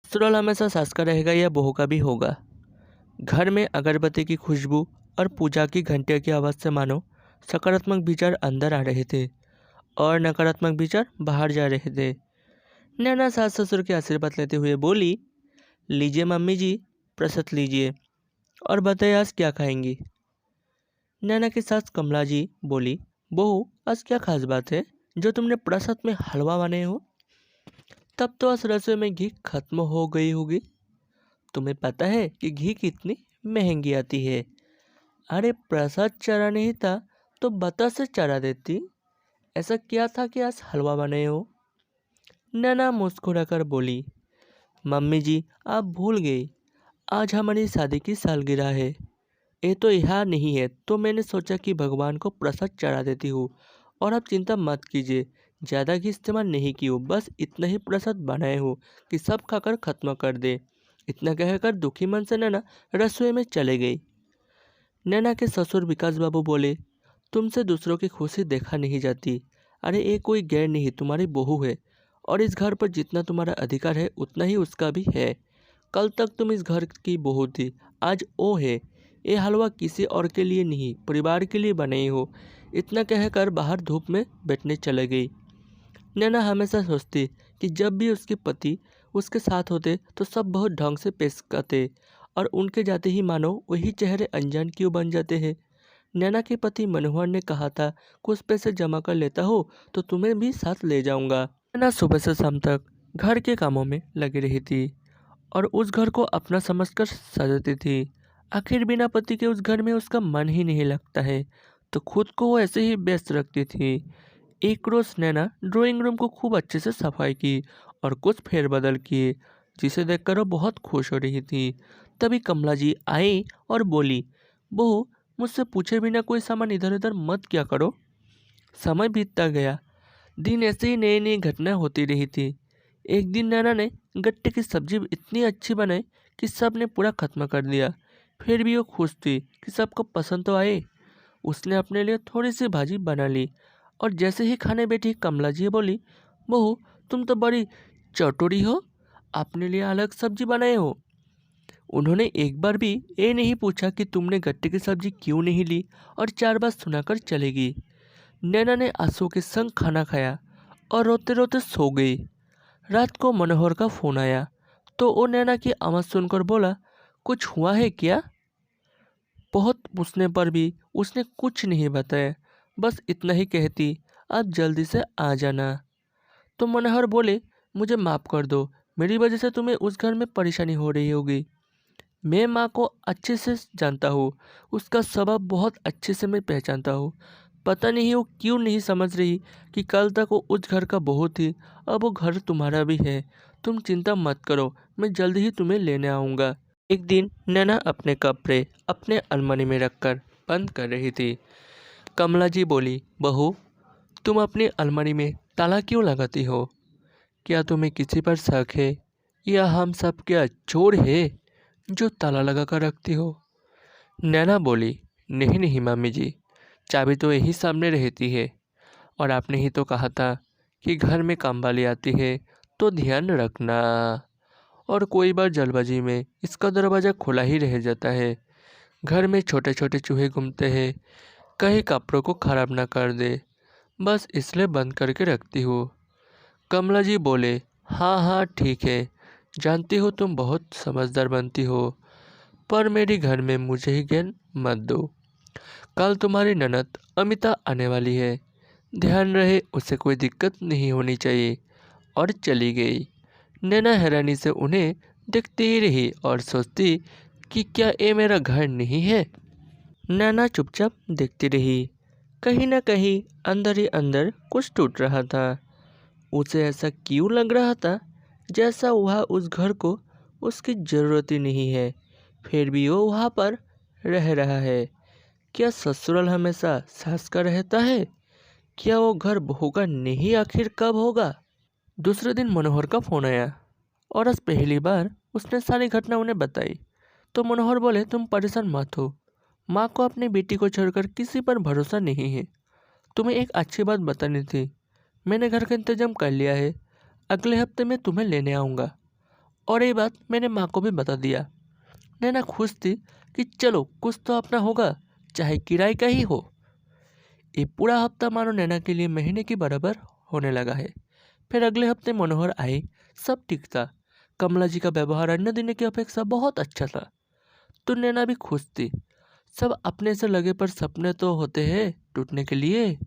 ससुराल हमेशा सास का रहेगा या बहू का भी होगा। घर में अगरबत्ती की खुशबू और पूजा की घंटियों की आवाज़ से मानो सकारात्मक विचार अंदर आ रहे थे और नकारात्मक विचार बाहर जा रहे थे। नैना सास ससुर के आशीर्वाद लेते हुए बोली, लीजिए मम्मी जी, प्रसाद लीजिए और बताइए आज क्या खाएंगी। नैना की सास कमला जी बोली, बहू आज क्या खास बात है जो तुमने प्रसाद में हलवा बनाए हो। तब तो आज रसोई में घी खत्म हो गई होगी। तुम्हें पता है कि घी कितनी महंगी आती है। अरे प्रसाद चढ़ा नहीं था तो बतासे चढ़ा देती। ऐसा क्या था कि आज हलवा बनाए हो। नैना मुस्कुराकर बोली, मम्मी जी आप भूल गई, आज हमारी शादी की सालगिरह है। ये तो यहाँ नहीं है तो मैंने सोचा कि भगवान को प्रसाद चढ़ा देती हूँ। और आप चिंता मत कीजिए, ज़्यादा घी इस्तेमाल नहीं की हो, बस इतना ही प्रसाद बनाए हो कि सब खाकर खत्म कर दे। इतना कहकर दुखी मन से नैना रसोई में चले गई। नैना के ससुर विकास बाबू बोले, तुमसे दूसरों की खुशी देखा नहीं जाती। अरे ये कोई गैर नहीं, तुम्हारी बहू है और इस घर पर जितना तुम्हारा अधिकार है उतना ही उसका भी है। कल तक तुम इस घर की बहू थी, आज वो है। ये हलवा किसी और के लिए नहीं, परिवार के लिए बनाई हो। इतना कहकर बाहर धूप में बैठने चले गई। नैना हमेशा सोचती कि जब भी उसके पति उसके साथ होते तो सब बहुत ढंग से पेश करते और उनके जाते ही मानो वही चेहरे अनजान क्यों बन जाते हैं। नैना के पति मनोहर ने कहा था, कुछ पैसे जमा कर लेता हो तो तुम्हें भी साथ ले जाऊंगा। नैना सुबह से शाम तक घर के कामों में लगी रही थी और उस घर को अपना समझकर सजाती थी। आखिर बिना पति के उस घर में उसका मन ही नहीं लगता है, तो खुद को वो ऐसे ही व्यस्त रखती थी। एक रोज नैना ड्राइंग रूम को खूब अच्छे से सफाई की और कुछ फेरबदल किए, जिसे देखकर वो बहुत खुश हो रही थी। तभी कमला जी आई और बोली, बहू मुझसे पूछे बिना कोई सामान इधर उधर मत क्या करो। समय बीतता गया, दिन ऐसे ही नई नई घटना होती रही थी। एक दिन नैना ने गट्टे की सब्जी इतनी अच्छी बनाई कि सब ने पूरा खत्म कर दिया। फिर भी वो खुश थी कि सबको पसंद तो आए। उसने अपने लिए थोड़ी सी भाजी बना ली और जैसे ही खाने बैठी कमला जी बोली, बहू तुम तो बड़ी चटोरी हो, अपने लिए अलग सब्जी बनाए हो। उन्होंने एक बार भी ये नहीं पूछा कि तुमने गट्टे की सब्जी क्यों नहीं ली और चार बार सुनाकर चलेगी। नैना ने आंसू के संग खाना खाया और रोते रोते सो गई। रात को मनोहर का फोन आया तो वो नैना की आवाज़ सुनकर बोला, कुछ हुआ है क्या। बहुत पूछने पर भी उसने कुछ नहीं बताया, बस इतना ही कहती, आप जल्दी से आ जाना। तो मनोहर बोले, मुझे माफ़ कर दो, मेरी वजह से तुम्हें उस घर में परेशानी हो रही होगी। मैं माँ को अच्छे से जानता हूँ, उसका स्वभाव बहुत अच्छे से मैं पहचानता हूँ। पता नहीं वो क्यों नहीं समझ रही कि कल तक वो उस घर का बहू थी, अब वो घर तुम्हारा भी है। तुम चिंता मत करो, मैं जल्दी ही तुम्हें लेने आऊँगा। एक दिन नैना अपने कपड़े अपने अलमारी में रखकर बंद कर रही थी। कमला जी बोली, बहू तुम अपनी अलमारी में ताला क्यों लगाती हो। क्या तुम्हें किसी पर शक है या हम सब क्या चोर है जो ताला लगा कर रखती हो। नैना बोली, नहीं नहीं मामी जी, चाबी तो यही सामने रहती है और आपने ही तो कहा था कि घर में काम वाली आती है तो ध्यान रखना। और कोई बार जल्दबाजी में इसका दरवाज़ा खुला ही रह जाता है। घर में छोटे छोटे चूहे घूमते हैं, कहीं कपड़ों को खराब ना कर दे, बस इसलिए बंद करके रखती हूँ। कमला जी बोले, हाँ हाँ ठीक है, जानती हो तुम बहुत समझदार बनती हो, पर मेरे घर में मुझे ही ज्ञान मत दो। कल तुम्हारी ननद अमिता आने वाली है, ध्यान रहे उसे कोई दिक्कत नहीं होनी चाहिए। और चली गई। नैना हैरानी से उन्हें देखती ही रही और सोचती कि क्या ये मेरा घर नहीं है। नैना चुपचाप देखती रही, कहीं ना कहीं अंदर ही अंदर कुछ टूट रहा था। उसे ऐसा क्यों लग रहा था जैसा वह उस घर को उसकी ज़रूरत ही नहीं है, फिर भी वो वहाँ पर रह रहा है। क्या ससुराल हमेशा सास का रहता है। क्या वो घर बहू का नहीं, आखिर कब होगा। दूसरे दिन मनोहर का फ़ोन आया और आज पहली बार उसने सारी घटना उन्हें बताई। तो मनोहर बोले, तुम परेशान मत हो, माँ को अपनी बेटी को छोड़कर किसी पर भरोसा नहीं है। तुम्हें एक अच्छी बात बतानी थी, मैंने घर का इंतजाम कर लिया है, अगले हफ्ते में तुम्हें लेने आऊँगा और ये बात मैंने माँ को भी बता दिया। नैना खुश थी कि चलो कुछ तो अपना होगा, चाहे किराए का ही हो। ये पूरा हफ्ता मानो नैना के लिए महीने के बराबर होने लगा है। फिर अगले हफ्ते मनोहर आए। सब ठीक था। कमला जी का व्यवहार अन्य दिनों की अपेक्षा बहुत अच्छा था, तो नैना भी खुश थी। सब अपने से लगे, पर सपने तो होते हैं टूटने के लिए।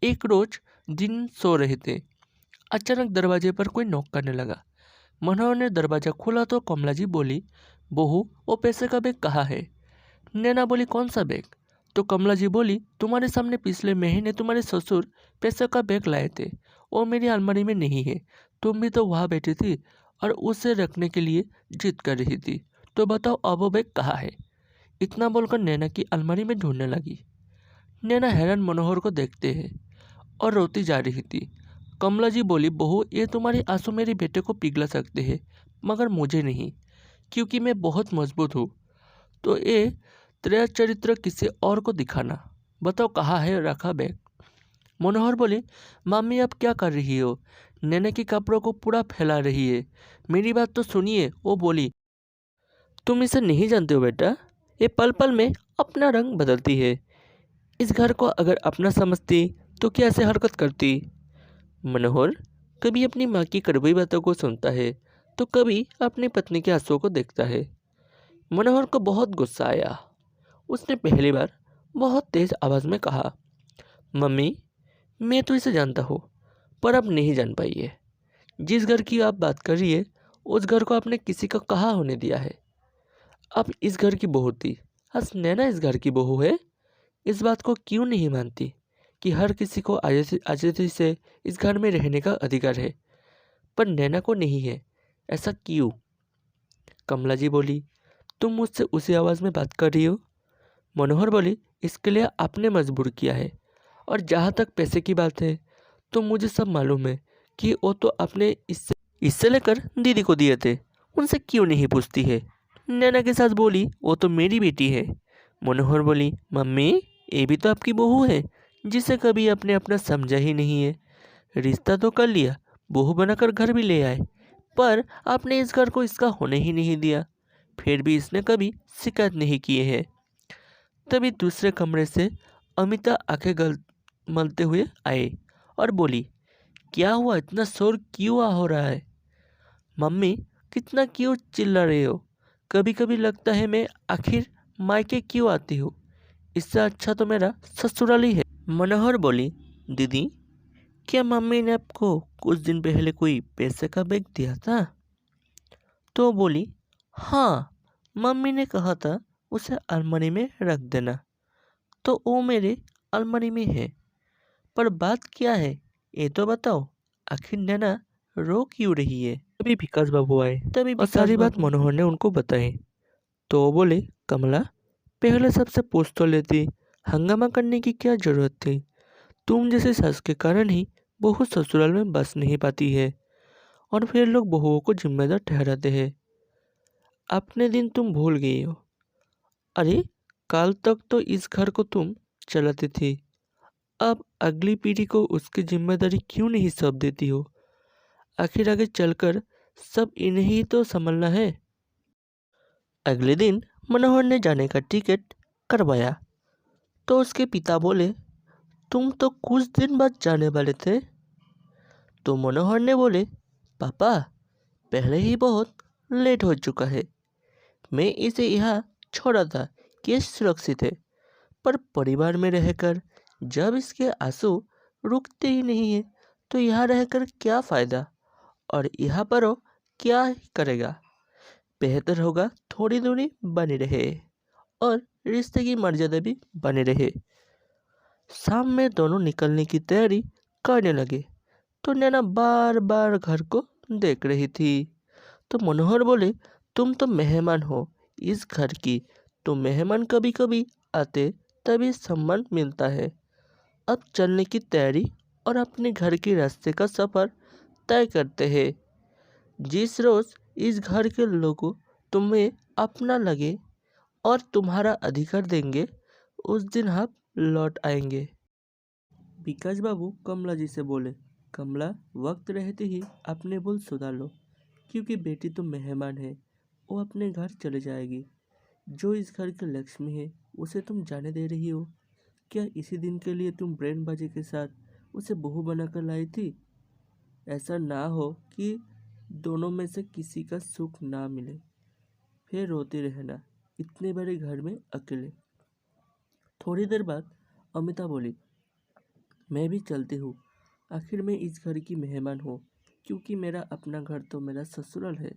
एक रोज दिन सो रहे थे, अचानक दरवाजे पर कोई नॉक करने लगा। मनोहर ने दरवाजा खोला तो कमला जी बोली, बहू वो पैसे का बैग कहाँ है? नैना बोली, कौन सा बैग? तो कमला जी बोली, तुम्हारे सामने पिछले महीने तुम्हारे ससुर पैसे का बैग लाए थे, वो मेरी अलमारी में नहीं है। तुम भी तो वहाँ बैठी थी और उसे रखने के लिए जिद कर रही थी, तो बताओ अब वो बैग कहाँ है? इतना बोलकर नैना की अलमारी में ढूंढने लगी। नैना हैरान मनोहर को देखते हैं और रोती जा रही थी। कमला जी बोली, बहू ये तुम्हारे आंसू मेरे बेटे को पिघला सकते हैं, मगर मुझे नहीं, क्योंकि मैं बहुत मजबूत हूँ। तो ये तेरा चरित्र किसी और को दिखाना। बताओ कहाँ है रखा बैग? मनोहर बोले, मम्मी अब क्या कर रही हो? नैना के कपड़ों को पूरा फैला रही है। मेरी बात तो सुनिए। वो बोली, तुम इसे नहीं जानते हो बेटा, ये पल पल में अपना रंग बदलती है। इस घर को अगर अपना समझती तो क्या ऐसे हरकत करती? मनोहर कभी अपनी माँ की कड़वी बातों को सुनता है तो कभी अपनी पत्नी के आंसुओं को देखता है। मनोहर को बहुत गुस्सा आया। उसने पहली बार बहुत तेज आवाज़ में कहा, मम्मी मैं तो इसे जानता हूँ, पर अब नहीं जान पाई है। जिस घर की आप बात कर रही है उस घर को आपने किसी का कहाँ होने दिया है? अब इस घर की बहू थी, आज नैना इस घर की बहू है। इस बात को क्यों नहीं मानती कि हर किसी को आज़ादी से इस घर में रहने का अधिकार है, पर नैना को नहीं है? ऐसा क्यों? कमला जी बोली, तुम मुझसे उसी आवाज़ में बात कर रही हो? मनोहर बोली, इसके लिए आपने मजबूर किया है। और जहाँ तक पैसे की बात है तो मुझे सब मालूम है कि वो तो आपने इससे लेकर दीदी को दिए थे। उनसे क्यों नहीं पूछती है? नैना के साथ बोली, वो तो मेरी बेटी है। मनोहर बोली, मम्मी ये भी तो आपकी बहू है, जिसे कभी आपने अपना समझा ही नहीं है। रिश्ता तो कर लिया, बहू बनाकर घर भी ले आए, पर आपने इस घर को इसका होने ही नहीं दिया। फिर भी इसने कभी शिकायत नहीं किए है। तभी दूसरे कमरे से अमिता आंखें गल मलते हुए आए और बोली, क्या हुआ, इतना शोर क्यों हो रहा है? मम्मी कितना क्यों चिल्ला रहे हो? कभी कभी लगता है मैं आखिर मायके क्यों आती हूँ, इससे अच्छा तो मेरा ससुराल ही है। मनोहर बोली, दीदी क्या मम्मी ने आपको कुछ दिन पहले कोई पैसे का बैग दिया था? तो बोली, हाँ मम्मी ने कहा था उसे अलमारी में रख देना, तो वो मेरे अलमारी में है। पर बात क्या है ये तो बताओ, आखिर नैना रो क्यों रही है? तभी विकास बाबू आए और सारी बात मनोहर ने उनको बताई। तो वो बोले, कमला पहले सबसे पूछ तो लेती, हंगामा करने की क्या जरूरत थी? तुम जैसे सास के कारण ही बहू ससुराल में बस नहीं पाती है, और फिर लोग बहुओं को जिम्मेदार ठहराते हैं। अपने दिन तुम भूल गई हो। अरे कल तक तो इस घर को तुम चलाती थी, अब अगली पीढ़ी को उसकी जिम्मेदारी क्यों नहीं सौंप देती हो? आखिर आगे चलकर सब इन्हें ही तो संभलना है। अगले दिन मनोहर ने जाने का टिकट करवाया तो उसके पिता बोले, तुम तो कुछ दिन बाद जाने वाले थे। तो मनोहर ने बोले, पापा पहले ही बहुत लेट हो चुका है। मैं इसे यहाँ छोड़ा था कि ये सुरक्षित है, पर परिवार में रहकर जब इसके आंसू रुकते ही नहीं है तो यहाँ रहकर क्या फ़ायदा? और यहाँ पर वो क्या ही करेगा? बेहतर होगा थोड़ी दूरी बनी रहे और रिश्ते की मर्यादा भी बनी रहे। शाम में दोनों निकलने की तैयारी करने लगे तो नैना बार बार घर को देख रही थी। तो मनोहर बोले, तुम तो मेहमान हो इस घर की, तो मेहमान कभी कभी आते तभी सम्मान मिलता है। अब चलने की तैयारी और अपने घर के रास्ते का सफ़र तय करते हैं। जिस रोज़ इस घर के लोगों तुम्हें अपना लगे और तुम्हारा अधिकार देंगे, उस दिन आप लौट आएंगे। विकास बाबू कमला जी से बोले, कमला वक्त रहते ही अपने भूल सुधार लो, क्योंकि बेटी तो मेहमान है, वो अपने घर चले जाएगी। जो इस घर की लक्ष्मी है उसे तुम जाने दे रही हो। क्या इसी दिन के लिए तुम ब्रेनबाजी के साथ उसे बहू बनाकर लाई थी? ऐसा ना हो कि दोनों में से किसी का सुख ना मिले, फिर रोती रहना इतने बड़े घर में अकेले। थोड़ी देर बाद अमिता बोली, मैं भी चलती हूँ। आखिर मैं इस घर की मेहमान हूँ, क्योंकि मेरा अपना घर तो मेरा ससुराल है।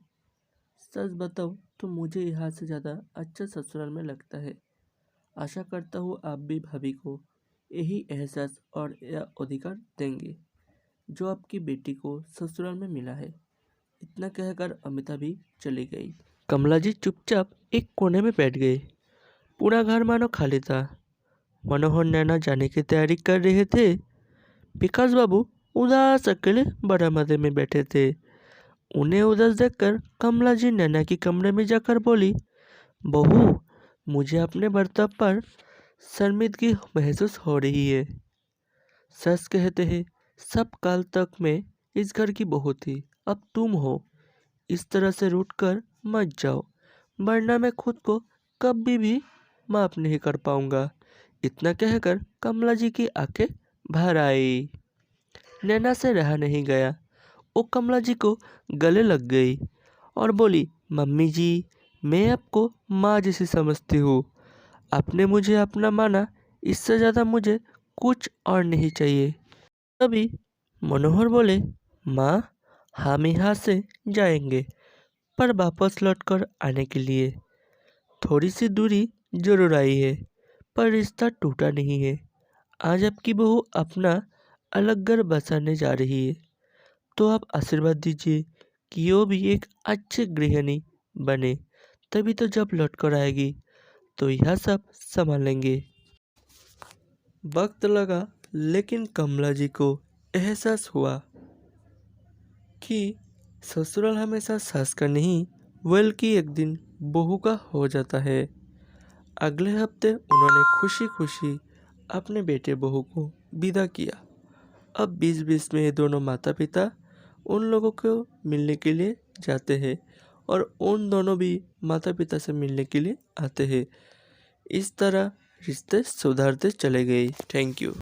सच बताओ तो मुझे यहाँ से ज़्यादा अच्छा ससुराल में लगता है। आशा करता हूँ आप भी भाभी को यही एहसास और यह अधिकार देंगे जो आपकी बेटी को ससुराल में मिला है। इतना कहकर अमिता भी चली गई। कमला जी चुपचाप एक कोने में बैठ गई। पूरा घर मानो खाली था। मनोहर नैना जाने की तैयारी कर रहे थे। विकास बाबू उदास अकेले बरामदे में बैठे थे। उन्हें उदास देखकर कमला जी नैना के कमरे में जाकर बोली, बहू, मुझे अपने बर्ताव पर शर्मिंदगी महसूस हो रही है। सच कहते हैं, सब काल तक मैं इस घर की बहू थी, अब तुम हो। इस तरह से रूठ कर मत जाओ, वरना मैं खुद को कभी भी माफ नहीं कर पाऊंगा। इतना कहकर कमला जी की आंखें भर आई। नैना से रहा नहीं गया। वो कमला जी को गले लग गई और बोली, मम्मी जी, मैं आपको माँ जैसी समझती हूँ। आपने मुझे अपना माना, इससे ज़्यादा मुझे कुछ और नहीं चाहिए। तभी मनोहर बोले, माँ, हम यहाँ से जाएंगे, पर वापस लौटकर आने के लिए थोड़ी सी दूरी जरूर आई है, पर रिश्ता टूटा नहीं है। आज आपकी बहू अपना अलग घर बसाने जा रही है, तो आप आशीर्वाद दीजिए कि वो भी एक अच्छी गृहिणी बने। तभी तो जब लौटकर आएगी तो यह सब संभालेंगे। वक्त लगा, लेकिन कमला जी को एहसास हुआ कि ससुराल हमेशा सास का नहीं बल्कि एक दिन बहू का हो जाता है। अगले हफ्ते उन्होंने खुशी खुशी अपने बेटे बहू को विदा किया। अब बीच-बीच में ये दोनों माता पिता उन लोगों को मिलने के लिए जाते हैं और उन दोनों भी माता पिता से मिलने के लिए आते हैं। इस तरह रिश्ते सुधरते चले गए। Thank you.